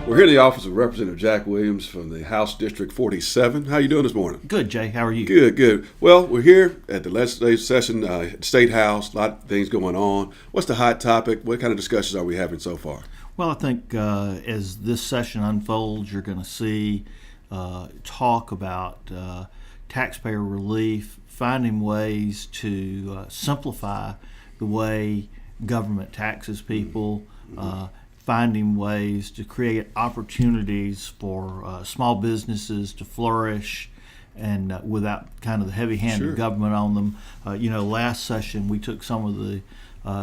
We're here in the office of Representative Jack Williams from the House District 47. How you doing this morning? Good, Jay. How are you? Good. Well, we're here at the legislative session at the State House. A lot of things going on. What's the hot topic? What kind of discussions are we having so far? Well, I think as this session unfolds, you're going to see talk about taxpayer relief, finding ways to simplify the way government taxes people, finding ways to create opportunities for small businesses to flourish and without kind of the heavy hand of government on them. Last session we took some of the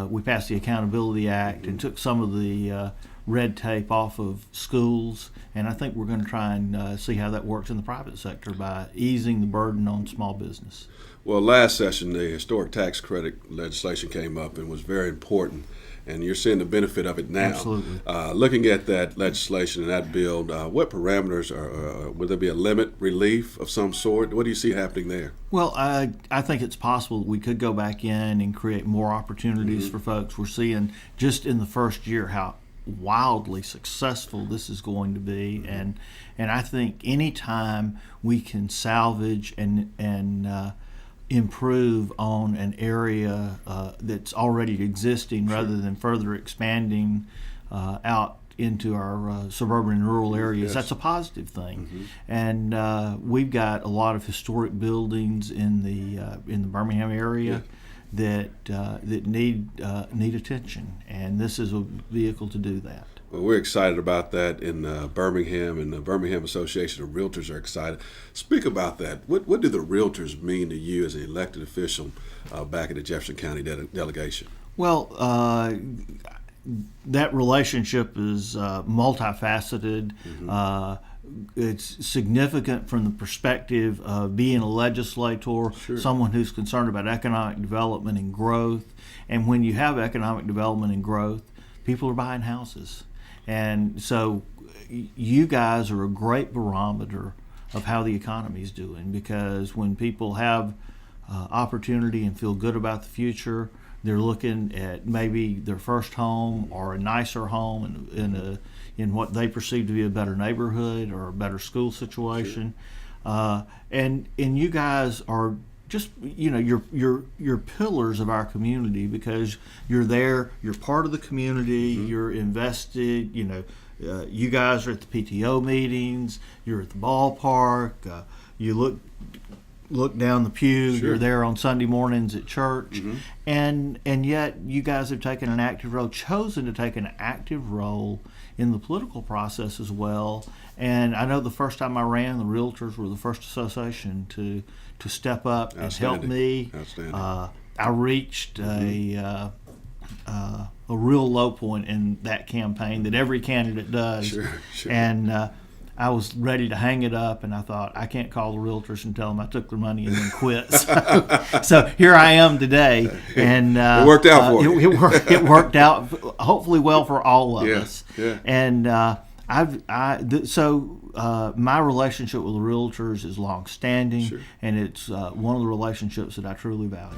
we passed the Accountability Act and took some of the red tape off of schools, and I think we're going to try and see how that works in the private sector by easing the burden on small business. Well, last session the historic tax credit legislation came up and was very important, and you're seeing the benefit of it now. Absolutely. Looking at that legislation and that bill, what parameters would there be a limit relief of some sort? What do you see happening there? Well, I think it's possible we could go back in and create more opportunities for folks. We're seeing just in the first year how wildly successful this is going to be, and I think anytime we can salvage and improve on an area that's already existing rather than further expanding out into our suburban and rural areas, that's a positive thing. And we've got a lot of historic buildings in the Birmingham area that need attention, and this is a vehicle to do that. Well, we're excited about that in Birmingham, and the Birmingham Association of Realtors are excited. Speak about that. What do the Realtors mean to you as an elected official back in the Jefferson County delegation? Well, that relationship is multifaceted. It's significant from the perspective of being a legislator, someone who's concerned about economic development and growth. And when you have economic development and growth, people are buying houses. And so you guys are a great barometer of how the economy is doing, because when people have opportunity and feel good about the future, they're looking at maybe their first home or a nicer home in what they perceive to be a better neighborhood or a better school situation. And you guys are just, you're pillars of our community, because you're there, you're part of the community, you're invested, you guys are at the PTO meetings, you're at the ballpark, you look down the pew, you're there on Sunday mornings at church, and yet you guys have taken an active role, chosen to take an active role in the political process as well. And I know the first time I ran, the Realtors were the first association to step up and help me. I reached a real low point in that campaign that every candidate does. And I was ready to hang it up, and I thought, I can't call the Realtors and tell them I took their money and then quit. So here I am today, and it worked out for you. It worked out hopefully well for all of us. And my relationship with the Realtors is long-standing, and it's one of the relationships that I truly value.